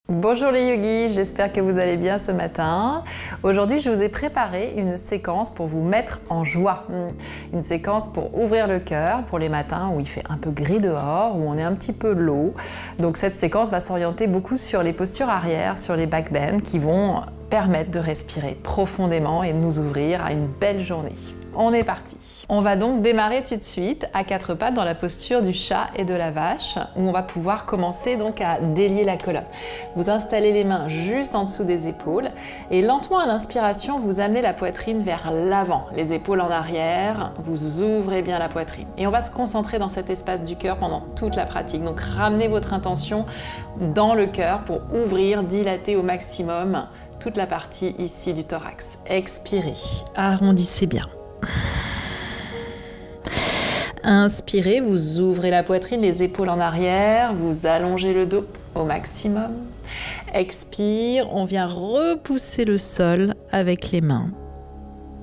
Bonjour les yogis, j'espère que vous allez bien ce matin. Aujourd'hui, je vous ai préparé une séquence pour vous mettre en joie. Une séquence pour ouvrir le cœur pour les matins où il fait un peu gris dehors, où on est un petit peu low. Donc cette séquence va s'orienter beaucoup sur les postures arrière, sur les back bends qui vont permettre de respirer profondément et de nous ouvrir à une belle journée. On est parti. On va donc démarrer tout de suite à quatre pattes dans la posture du chat et de la vache où on va pouvoir commencer donc à délier la colonne. Vous installez les mains juste en dessous des épaules et lentement à l'inspiration, vous amenez la poitrine vers l'avant, les épaules en arrière, vous ouvrez bien la poitrine. Et on va se concentrer dans cet espace du cœur pendant toute la pratique. Donc ramenez votre intention dans le cœur pour ouvrir, dilater au maximum toute la partie ici du thorax. Expirez, arrondissez bien. Inspirez, vous ouvrez la poitrine, les épaules en arrière, vous allongez le dos au maximum. Expire, on vient repousser le sol avec les mains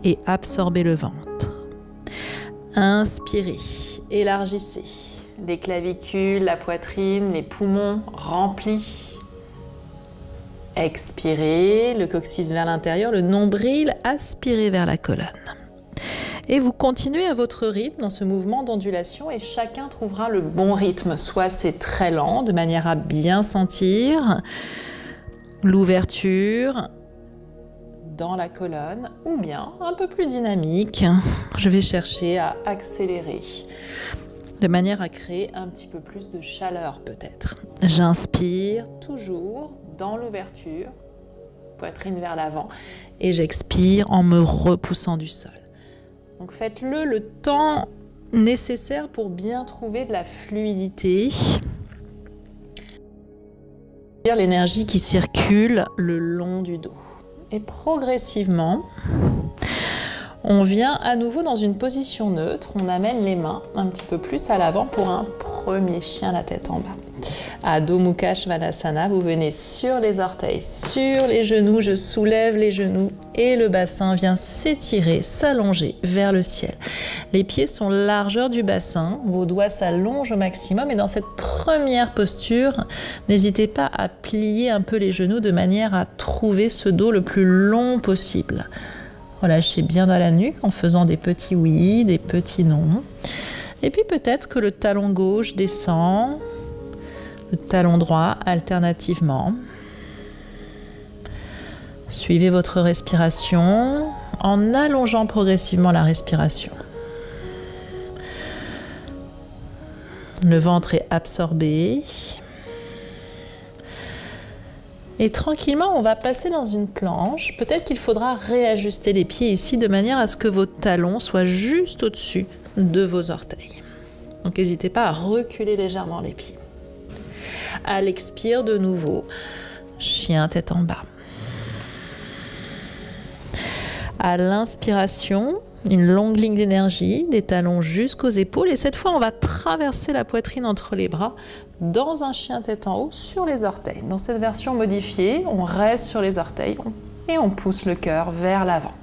et absorber le ventre. Inspirez, élargissez les clavicules, la poitrine, les poumons remplis. Expirez, le coccyx vers l'intérieur, le nombril aspiré vers la colonne. Et vous continuez à votre rythme dans ce mouvement d'ondulation et chacun trouvera le bon rythme. Soit c'est très lent, de manière à bien sentir l'ouverture dans la colonne, ou bien un peu plus dynamique. Je vais chercher à accélérer, de manière à créer un petit peu plus de chaleur peut-être. J'inspire toujours dans l'ouverture, poitrine vers l'avant, et j'expire en me repoussant du sol. Donc faites-le le temps nécessaire pour bien trouver de la fluidité. L'énergie qui circule le long du dos. Et progressivement, on vient à nouveau dans une position neutre. On amène les mains un petit peu plus à l'avant pour un premier chien la tête en bas. Adho Mukha Svanasana, vous venez sur les orteils, sur les genoux, je soulève les genoux et le bassin vient s'étirer, s'allonger vers le ciel. Les pieds sont largeur du bassin, vos doigts s'allongent au maximum et dans cette première posture, n'hésitez pas à plier un peu les genoux de manière à trouver ce dos le plus long possible. Relâchez bien dans la nuque en faisant des petits oui, des petits non. Et puis peut-être que le talon gauche descend, le talon droit alternativement. Suivez votre respiration en allongeant progressivement la respiration. Le ventre est absorbé. Et tranquillement, on va passer dans une planche. Peut-être qu'il faudra réajuster les pieds ici de manière à ce que vos talons soient juste au-dessus de vos orteils. Donc n'hésitez pas à reculer légèrement les pieds. À l'expire de nouveau, chien tête en bas. À l'inspiration, une longue ligne d'énergie, des talons jusqu'aux épaules. Et cette fois, on va traverser la poitrine entre les bras dans un chien tête en haut sur les orteils. Dans cette version modifiée, on reste sur les orteils et on pousse le cœur vers l'avant.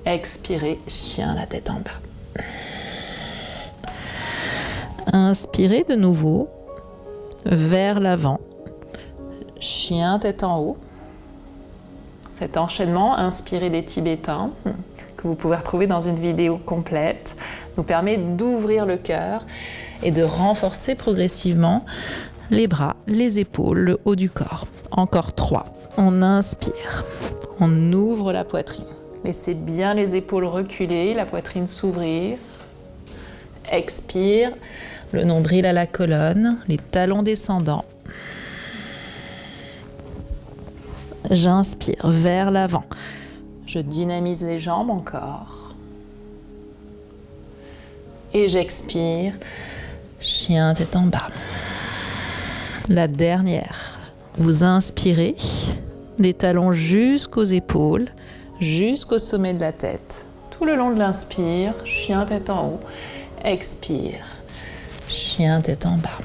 Expirez, chien la tête en bas. Inspirez de nouveau. Vers l'avant, chien tête en haut. Cet enchaînement inspiré des Tibétains, que vous pouvez retrouver dans une vidéo complète, nous permet d'ouvrir le cœur et de renforcer progressivement les bras, les épaules, le haut du corps. Encore 3. On inspire, on ouvre la poitrine. Laissez bien les épaules reculer, la poitrine s'ouvrir. Expire. Le nombril à la colonne, les talons descendants. J'inspire vers l'avant. Je dynamise les jambes encore. Et j'expire, chien tête en bas. La dernière. Vous inspirez, les talons jusqu'aux épaules, jusqu'au sommet de la tête. Tout le long de l'inspire, chien tête en haut. Expire. Chien tête en bas.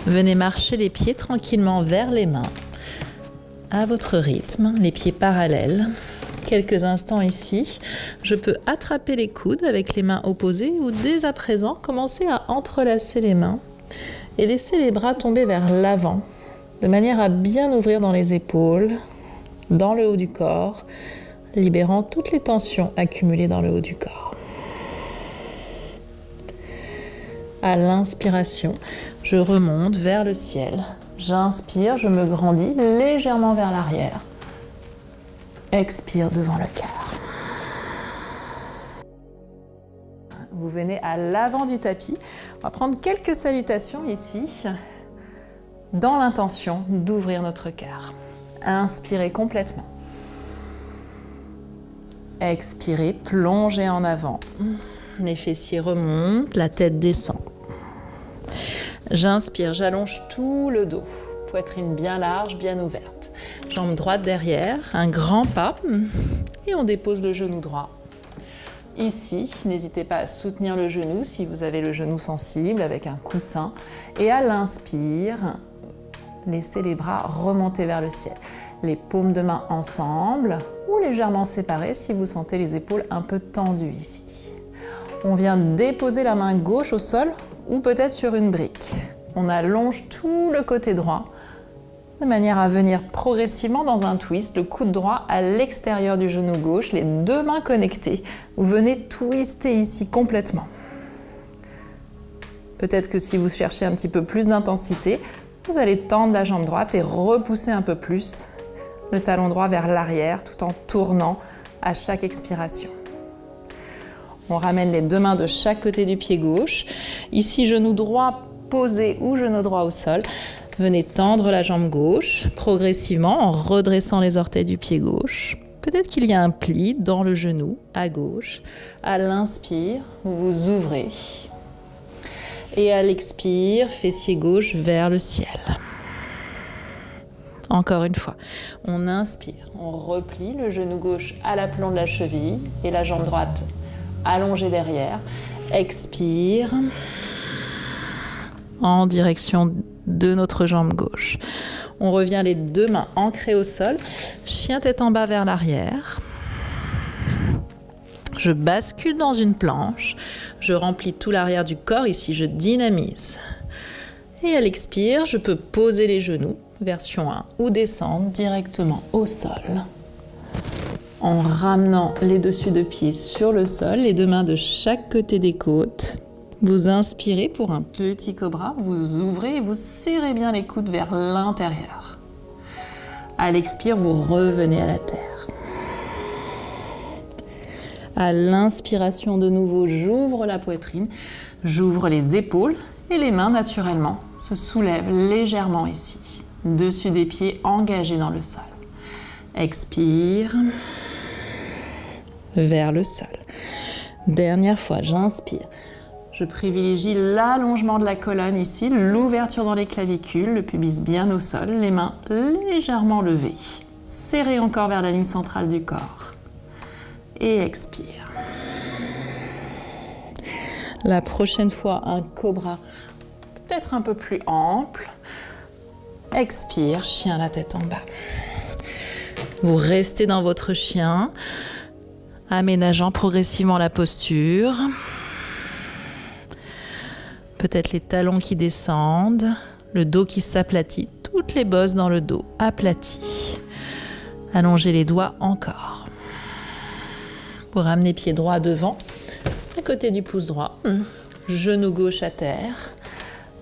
Venez marcher les pieds tranquillement vers les mains, à votre rythme, les pieds parallèles. Quelques instants ici, je peux attraper les coudes avec les mains opposées ou dès à présent commencer à entrelacer les mains Et laissez les bras tomber vers l'avant, de manière à bien ouvrir dans les épaules, dans le haut du corps, libérant toutes les tensions accumulées dans le haut du corps. À l'inspiration, je remonte vers le ciel. J'inspire, je me grandis légèrement vers l'arrière. Expire devant le cœur. Vous venez à l'avant du tapis. On va prendre quelques salutations ici, dans l'intention d'ouvrir notre cœur. Inspirez complètement. Expirez, plongez en avant. Les fessiers remontent, la tête descend. J'inspire, j'allonge tout le dos. Poitrine bien large, bien ouverte. Jambe droite derrière, un grand pas. Et on dépose le genou droit. Ici, n'hésitez pas à soutenir le genou si vous avez le genou sensible avec un coussin. Et à l'inspire, laissez les bras remonter vers le ciel. Les paumes de main ensemble ou légèrement séparées si vous sentez les épaules un peu tendues ici. On vient déposer la main gauche au sol ou peut-être sur une brique. On allonge tout le côté droit de manière à venir progressivement dans un twist, le coude droit à l'extérieur du genou gauche, les deux mains connectées. Vous venez twister ici complètement. Peut-être que si vous cherchez un petit peu plus d'intensité, vous allez tendre la jambe droite et repousser un peu plus le talon droit vers l'arrière tout en tournant à chaque expiration. On ramène les deux mains de chaque côté du pied gauche. Ici, genou droit posé ou genou droit au sol. Venez tendre la jambe gauche progressivement en redressant les orteils du pied gauche. Peut-être qu'il y a un pli dans le genou à gauche. À l'inspire, vous vous ouvrez. Et à l'expire, fessier gauche vers le ciel. Encore une fois, on inspire, on replie le genou gauche à l'aplomb de la cheville et la jambe droite allongée derrière. Expire en direction de notre jambe gauche. On revient les deux mains ancrées au sol, chien tête en bas vers l'arrière. Je bascule dans une planche, je remplis tout l'arrière du corps, ici je dynamise. Et à l'expire, je peux poser les genoux, version 1, ou descendre directement au sol. En ramenant les dessus de pieds sur le sol, les deux mains de chaque côté des côtes. Vous inspirez pour un petit cobra, vous ouvrez et vous serrez bien les coudes vers l'intérieur. À l'expire, vous revenez à la terre. À l'inspiration de nouveau, j'ouvre la poitrine, j'ouvre les épaules et les mains naturellement se soulèvent légèrement ici. Dessus des pieds engagés dans le sol. Expire vers le sol. Dernière fois, j'inspire. Je privilégie l'allongement de la colonne ici, l'ouverture dans les clavicules, le pubis bien au sol, les mains légèrement levées. Serrez encore vers la ligne centrale du corps. Et expire. La prochaine fois, un cobra peut-être un peu plus ample. Expire, chien la tête en bas. Vous restez dans votre chien, aménageant progressivement la posture. Peut-être les talons qui descendent, le dos qui s'aplatit, toutes les bosses dans le dos aplaties. Allongez les doigts encore. Vous ramenez pied droit devant, à côté du pouce droit, genou gauche à terre.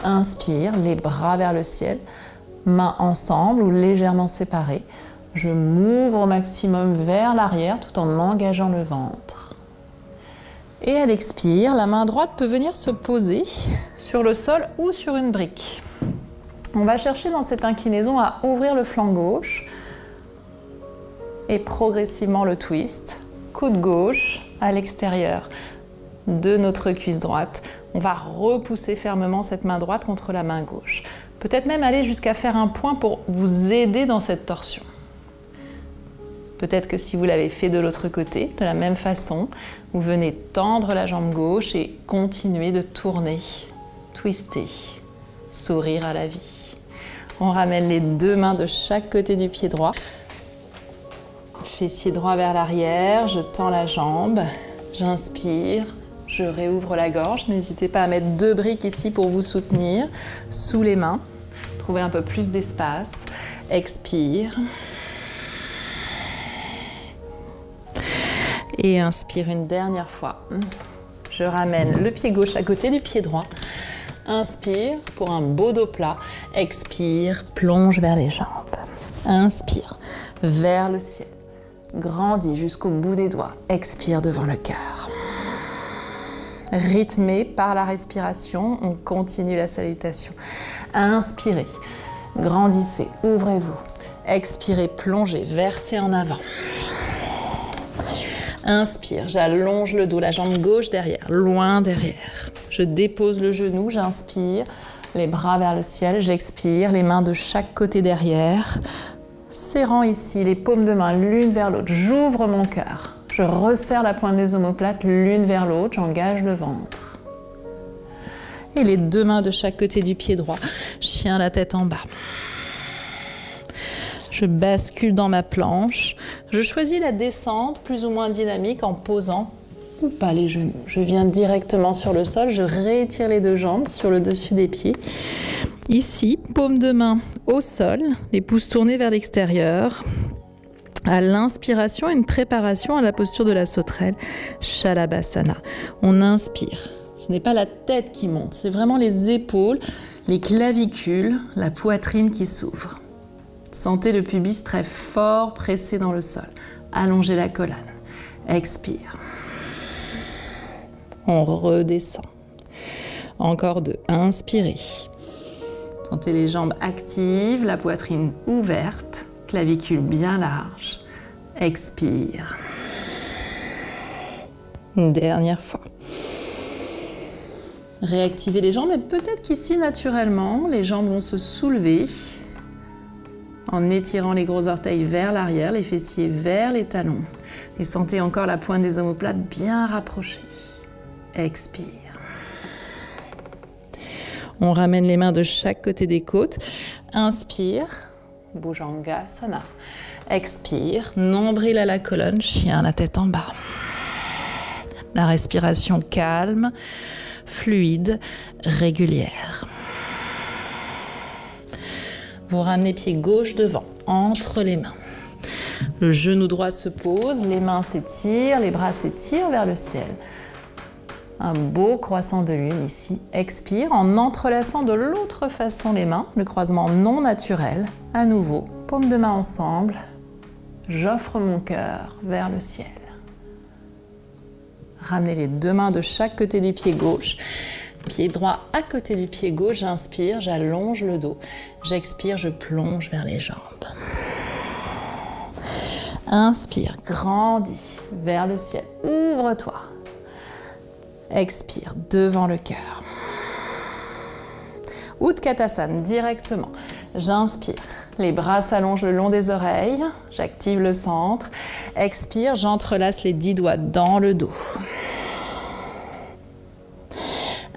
Inspire, les bras vers le ciel, mains ensemble ou légèrement séparées. Je m'ouvre au maximum vers l'arrière tout en engageant le ventre. Et à l'expire, la main droite peut venir se poser sur le sol ou sur une brique. On va chercher dans cette inclinaison à ouvrir le flanc gauche et progressivement le twist. Coude gauche à l'extérieur de notre cuisse droite. On va repousser fermement cette main droite contre la main gauche. Peut-être même aller jusqu'à faire un point pour vous aider dans cette torsion. Peut-être que si vous l'avez fait de l'autre côté, de la même façon, vous venez tendre la jambe gauche et continuer de tourner, twister, sourire à la vie. On ramène les deux mains de chaque côté du pied droit. Fessier droit vers l'arrière, je tends la jambe, j'inspire, Je réouvre la gorge. N'hésitez pas à mettre 2 briques ici pour vous soutenir. Sous les mains. Trouvez un peu plus d'espace. Expire. Et inspire une dernière fois. Je ramène le pied gauche à côté du pied droit. Inspire pour un beau dos plat. Expire, plonge vers les jambes. Inspire vers le ciel. Grandis jusqu'au bout des doigts. Expire devant le cœur. Rythmé par la respiration, on continue la salutation. Inspirez, grandissez, ouvrez-vous. Expirez, plongez, versez en avant. Inspire, j'allonge le dos, la jambe gauche derrière, loin derrière. Je dépose le genou, j'inspire, les bras vers le ciel, j'expire, les mains de chaque côté derrière. Serrant ici les paumes de main l'une vers l'autre, j'ouvre mon cœur. Je resserre la pointe des omoplates l'une vers l'autre, j'engage le ventre. Et les 2 mains de chaque côté du pied droit, chien la tête en bas. Je bascule dans ma planche. Je choisis la descente plus ou moins dynamique en posant ou pas les genoux. Je viens directement sur le sol, je réétire les 2 jambes sur le dessus des pieds. Ici, paume de main au sol, les pouces tournés vers l'extérieur. À l'inspiration, une préparation à la posture de la sauterelle, Shalabhasana. On inspire. Ce n'est pas la tête qui monte, c'est vraiment les épaules, les clavicules, la poitrine qui s'ouvre. Sentez le pubis très fort pressé dans le sol. Allongez la colonne. Expire. On redescend. Encore 2. Inspirez. Sentez les jambes actives, la poitrine ouverte, clavicule bien large. Expire. Une dernière fois. Réactivez les jambes et peut-être qu'ici, naturellement, les jambes vont se soulever en étirant les gros orteils vers l'arrière, les fessiers vers les talons. Et sentez encore la pointe des omoplates bien rapprochée. Expire. On ramène les mains de chaque côté des côtes. Inspire, Bhujangasana. Expire, nombril à la colonne, chien la tête en bas. La respiration calme, fluide, régulière. Vous ramenez pied gauche devant, entre les mains. Le genou droit se pose, les mains s'étirent, les bras s'étirent vers le ciel. Un beau croissant de lune ici. Expire en entrelaçant de l'autre façon les mains, le croisement non naturel. À nouveau, paumes de main ensemble. J'offre mon cœur vers le ciel. Ramenez les 2 mains de chaque côté du pied gauche. Pied droit à côté du pied gauche, j'inspire, j'allonge le dos. J'expire, je plonge vers les jambes. Inspire, grandis vers le ciel. Ouvre-toi. Expire, devant le cœur. Utkatasana, directement. J'inspire. Les bras s'allongent le long des oreilles. J'active le centre. Expire, j'entrelace les 10 doigts dans le dos.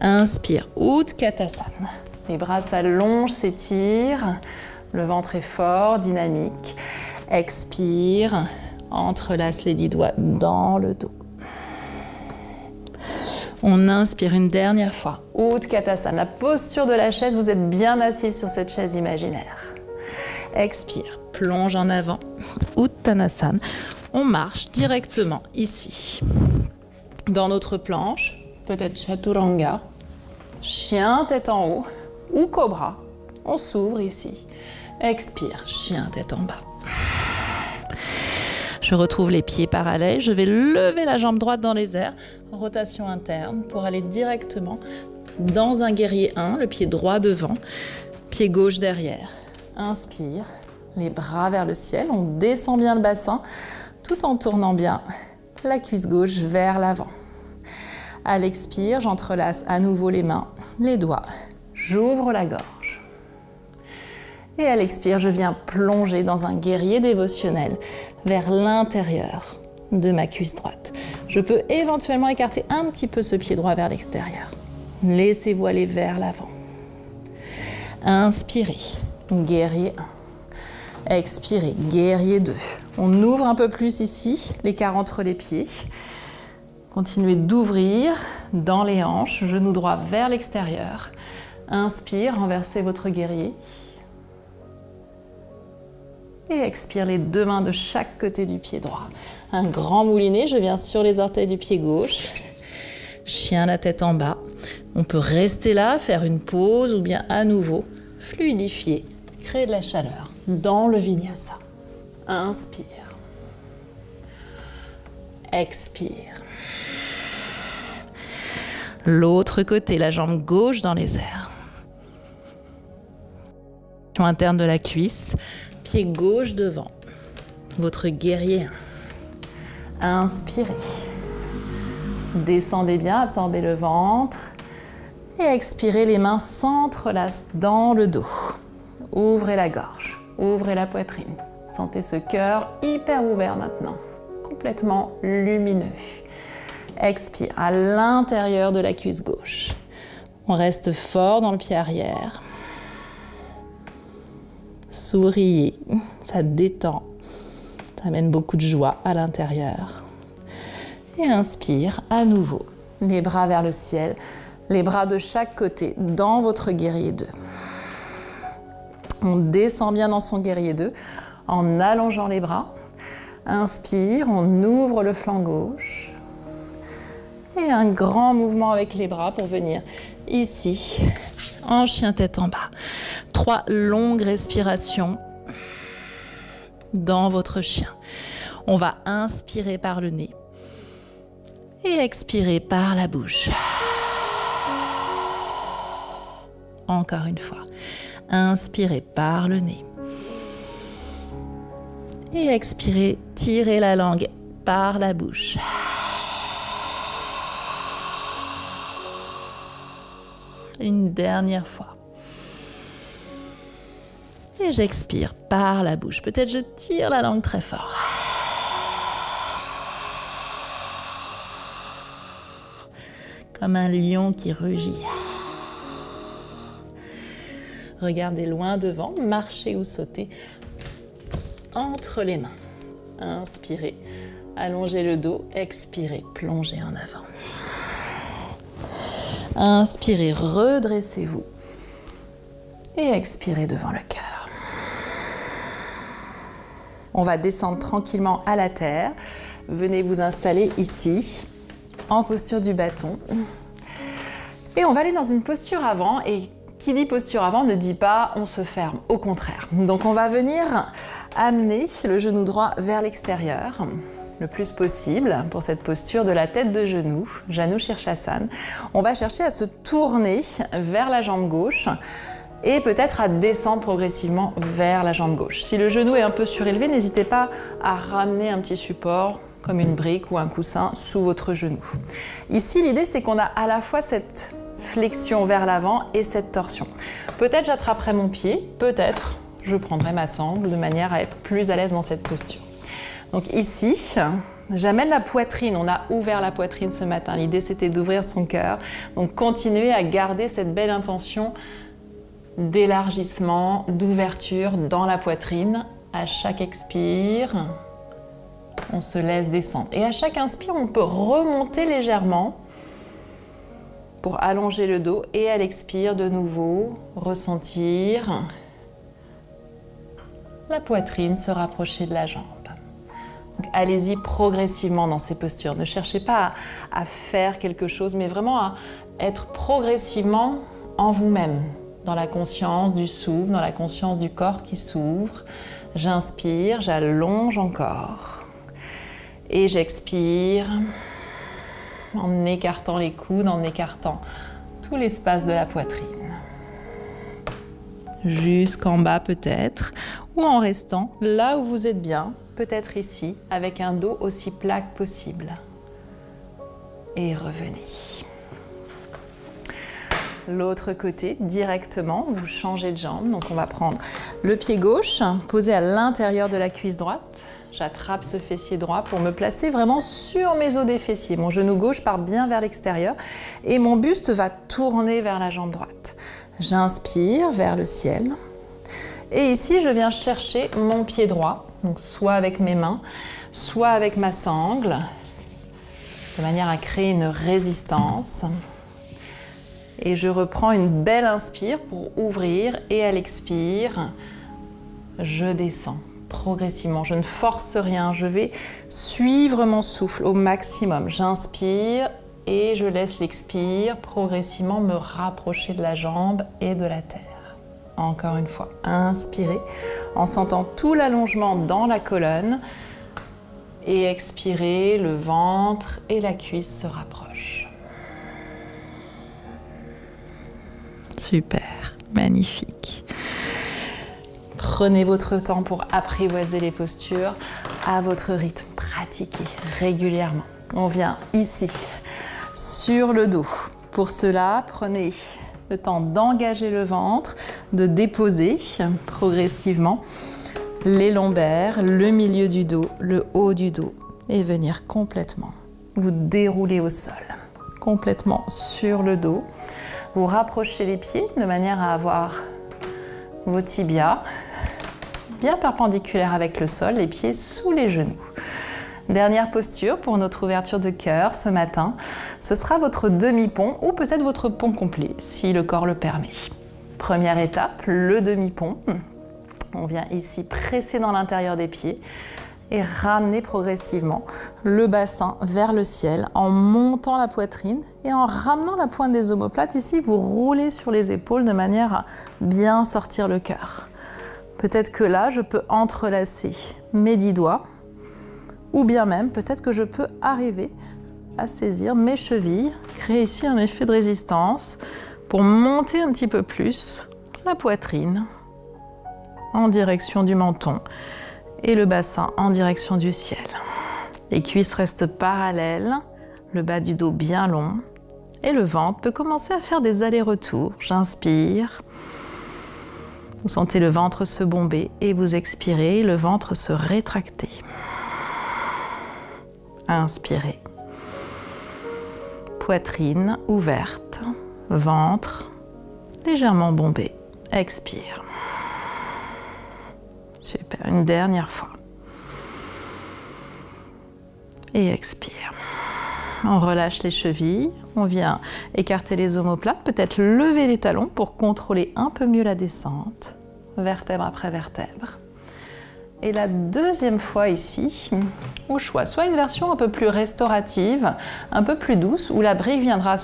Inspire, Utkatasana. Les bras s'allongent, s'étirent. Le ventre est fort, dynamique. Expire, entrelace les 10 doigts dans le dos. On inspire une dernière fois. Utkatasana, la posture de la chaise, vous êtes bien assis sur cette chaise imaginaire. Expire, plonge en avant. Uttanasana. On marche directement ici. Dans notre planche, peut-être Chaturanga, chien tête en haut ou cobra. On s'ouvre ici. Expire, chien tête en bas. Je retrouve les pieds parallèles. Je vais lever la jambe droite dans les airs. Rotation interne pour aller directement dans un guerrier 1, le pied droit devant, pied gauche derrière. Inspire, les bras vers le ciel. On descend bien le bassin tout en tournant bien la cuisse gauche vers l'avant. À l'expire, j'entrelace à nouveau les mains, les doigts. J'ouvre la gorge. Et à l'expire, je viens plonger dans un guerrier dévotionnel vers l'intérieur de ma cuisse droite. Je peux éventuellement écarter un petit peu ce pied droit vers l'extérieur. Laissez-vous aller vers l'avant. Inspirez, guerrier 1. Expirez, guerrier 2. On ouvre un peu plus ici, l'écart entre les pieds. Continuez d'ouvrir dans les hanches, genou droit vers l'extérieur. Inspire, renversez votre guerrier. Et expire les deux mains de chaque côté du pied droit. Un grand moulinet, je viens sur les orteils du pied gauche. Chien la tête en bas. On peut rester là, faire une pause ou bien à nouveau fluidifier, créer de la chaleur dans le vinyasa. Inspire. Expire. L'autre côté, la jambe gauche dans les airs. Interne de la cuisse, pied gauche devant. Votre guerrier. Inspirez. Descendez bien, absorbez le ventre. Et expirez, les mains s'entrelacent dans le dos. Ouvrez la gorge, ouvrez la poitrine. Sentez ce cœur hyper ouvert maintenant, complètement lumineux. Expire à l'intérieur de la cuisse gauche. On reste fort dans le pied arrière. Souriez, ça détend, ça amène beaucoup de joie à l'intérieur. Et inspire à nouveau, les bras vers le ciel, les bras de chaque côté dans votre guerrier 2. On descend bien dans son guerrier 2 en allongeant les bras. Inspire, on ouvre le flanc gauche. Et un grand mouvement avec les bras pour venir ici, en chien tête en bas. 3 longues respirations dans votre chien. On va inspirer par le nez et expirer par la bouche. Encore une fois. Inspirez par le nez. Et expirez, tirez la langue par la bouche. Une dernière fois. Et j'expire par la bouche. Peut-être je tire la langue très fort. Comme un lion qui rugit. Regardez loin devant, marchez ou sautez entre les mains. Inspirez, allongez le dos, expirez, plongez en avant. Inspirez, redressez-vous et expirez devant le cœur. On va descendre tranquillement à la terre. Venez vous installer ici, en posture du bâton. Et on va aller dans une posture avant. Et qui dit posture avant ne dit pas on se ferme, au contraire. Donc on va venir amener le genou droit vers l'extérieur le plus possible pour cette posture de la tête de genou, Janu Shirshasana. On va chercher à se tourner vers la jambe gauche et peut-être à descendre progressivement vers la jambe gauche. Si le genou est un peu surélevé, n'hésitez pas à ramener un petit support comme une brique ou un coussin sous votre genou. Ici, l'idée c'est qu'on a à la fois cette flexion vers l'avant et cette torsion. Peut-être j'attraperai mon pied, peut-être je prendrai ma sangle de manière à être plus à l'aise dans cette posture. Donc ici, j'amène la poitrine, on a ouvert la poitrine ce matin. L'idée c'était d'ouvrir son cœur. Donc continuez à garder cette belle intention d'élargissement, d'ouverture dans la poitrine. À chaque expire, on se laisse descendre. Et à chaque inspire, on peut remonter légèrement pour allonger le dos et à l'expire de nouveau, ressentir la poitrine se rapprocher de la jambe. Allez-y progressivement dans ces postures. Ne cherchez pas à faire quelque chose, mais vraiment à être progressivement en vous-même, dans la conscience du souffle, dans la conscience du corps qui s'ouvre. J'inspire, j'allonge encore. Et j'expire en écartant les coudes, en écartant tout l'espace de la poitrine. Jusqu'en bas peut-être, ou en restant là où vous êtes bien, peut-être ici, avec un dos aussi plat que possible. Et revenez. L'autre côté, directement, vous changez de jambe. Donc on va prendre le pied gauche, posé à l'intérieur de la cuisse droite. J'attrape ce fessier droit pour me placer vraiment sur mes os des fessiers. Mon genou gauche part bien vers l'extérieur et mon buste va tourner vers la jambe droite. J'inspire vers le ciel. Et ici, je viens chercher mon pied droit, donc soit avec mes mains, soit avec ma sangle. de manière à créer une résistance. Et je reprends une belle inspire pour ouvrir et à l'expire, je descends progressivement. Je ne force rien, je vais suivre mon souffle au maximum. J'inspire et je laisse l'expire progressivement me rapprocher de la jambe et de la terre. Encore une fois, inspirez en sentant tout l'allongement dans la colonne et expirez, le ventre et la cuisse se rapprochent. Super, magnifique. Prenez votre temps pour apprivoiser les postures à votre rythme. Pratiquez régulièrement. On vient ici, sur le dos. Pour cela, prenez le temps d'engager le ventre, de déposer progressivement les lombaires, le milieu du dos, le haut du dos et venir complètement vous dérouler au sol, complètement sur le dos. Vous rapprochez les pieds de manière à avoir vos tibias bien perpendiculaires avec le sol, les pieds sous les genoux. Dernière posture pour notre ouverture de cœur ce matin, ce sera votre demi-pont ou peut-être votre pont complet si le corps le permet. Première étape, le demi-pont. On vient ici presser dans l'intérieur des pieds et ramener progressivement le bassin vers le ciel en montant la poitrine et en ramenant la pointe des omoplates. Ici, vous roulez sur les épaules de manière à bien sortir le cœur. Peut-être que là, je peux entrelacer mes 10 doigts ou bien même, peut-être que je peux arriver à saisir mes chevilles, créer ici un effet de résistance pour monter un petit peu plus la poitrine en direction du menton et le bassin en direction du ciel. Les cuisses restent parallèles, le bas du dos bien long et le ventre peut commencer à faire des allers-retours. J'inspire, vous sentez le ventre se bomber et vous expirez, le ventre se rétracter. Inspirez. Poitrine ouverte, ventre légèrement bombé. Expire. Super, une dernière fois. Et expire. On relâche les chevilles, on vient écarter les omoplates, peut-être lever les talons pour contrôler un peu mieux la descente, vertèbre après vertèbre. Et la deuxième fois ici, au choix, soit une version un peu plus restaurative, un peu plus douce, où la brique viendra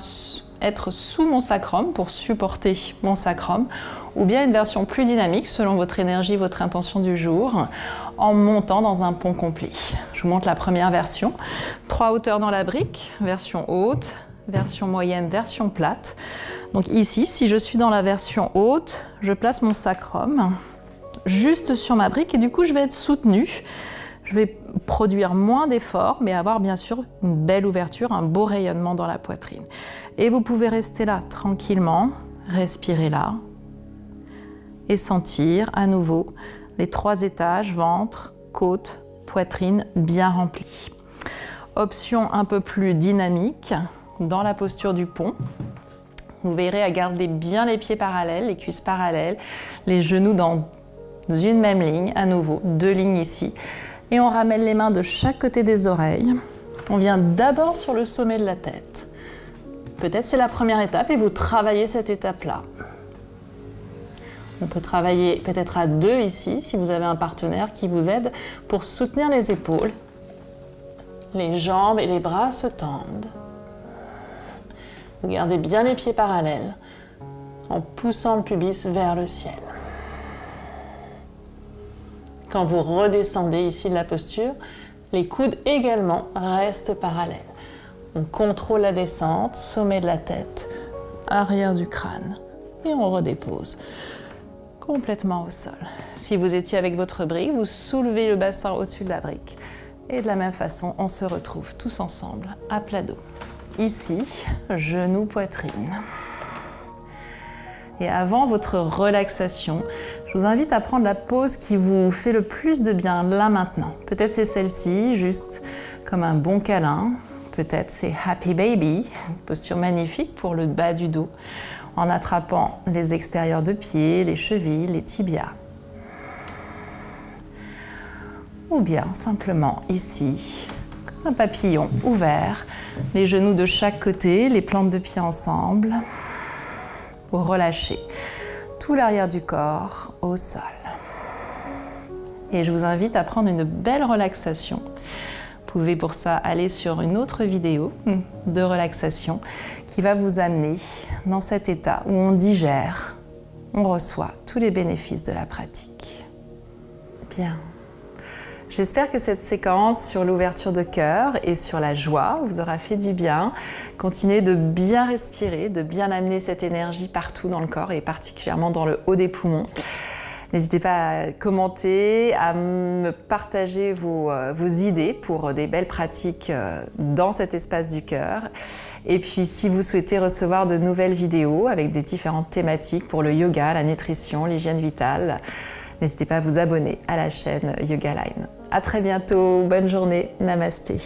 être sous mon sacrum pour supporter mon sacrum, ou bien une version plus dynamique selon votre énergie, votre intention du jour, en montant dans un pont complet. Je vous montre la première version. 3 hauteurs dans la brique, version haute, version moyenne, version plate. Donc ici, si je suis dans la version haute, je place mon sacrum juste sur ma brique et du coup je vais être soutenue. Je vais produire moins d'efforts, mais avoir bien sûr une belle ouverture, un beau rayonnement dans la poitrine. Et vous pouvez rester là tranquillement, respirer là et sentir à nouveau les 3 étages, ventre, côte, poitrine bien remplis. Option un peu plus dynamique dans la posture du pont. Vous veillerez à garder bien les pieds parallèles, les cuisses parallèles, les genoux dans une même ligne, à nouveau, 2 lignes ici. Et on ramène les mains de chaque côté des oreilles. On vient d'abord sur le sommet de la tête. Peut-être c'est la première étape et vous travaillez cette étape-là. On peut travailler peut-être à 2 ici, si vous avez un partenaire qui vous aide pour soutenir les épaules. Les jambes et les bras se tendent. Vous gardez bien les pieds parallèles en poussant le pubis vers le ciel. Quand vous redescendez ici de la posture, les coudes également restent parallèles. On contrôle la descente, sommet de la tête, arrière du crâne et on redépose complètement au sol. Si vous étiez avec votre brique, vous soulevez le bassin au-dessus de la brique et de la même façon, on se retrouve tous ensemble à plat dos. Ici, genou, poitrine. Et avant votre relaxation, je vous invite à prendre la pose qui vous fait le plus de bien là maintenant. Peut-être c'est celle-ci, juste comme un bon câlin. Peut-être c'est Happy Baby, une posture magnifique pour le bas du dos, en attrapant les extérieurs de pieds, les chevilles, les tibias. Ou bien simplement ici, Un papillon ouvert, les genoux de chaque côté, les plantes de pied ensemble. Vous relâchez tout l'arrière du corps au sol. Et je vous invite à prendre une belle relaxation. Vous pouvez pour ça aller sur une autre vidéo de relaxation qui va vous amener dans cet état où on digère, on reçoit tous les bénéfices de la pratique. Bien. J'espère que cette séquence sur l'ouverture de cœur et sur la joie vous aura fait du bien. Continuez de bien respirer, de bien amener cette énergie partout dans le corps et particulièrement dans le haut des poumons. N'hésitez pas à commenter, à me partager vos idées pour des belles pratiques dans cet espace du cœur. Et puis si vous souhaitez recevoir de nouvelles vidéos avec des différentes thématiques pour le yoga, la nutrition, l'hygiène vitale, n'hésitez pas à vous abonner à la chaîne Yoga Line. À très bientôt, bonne journée, namasté.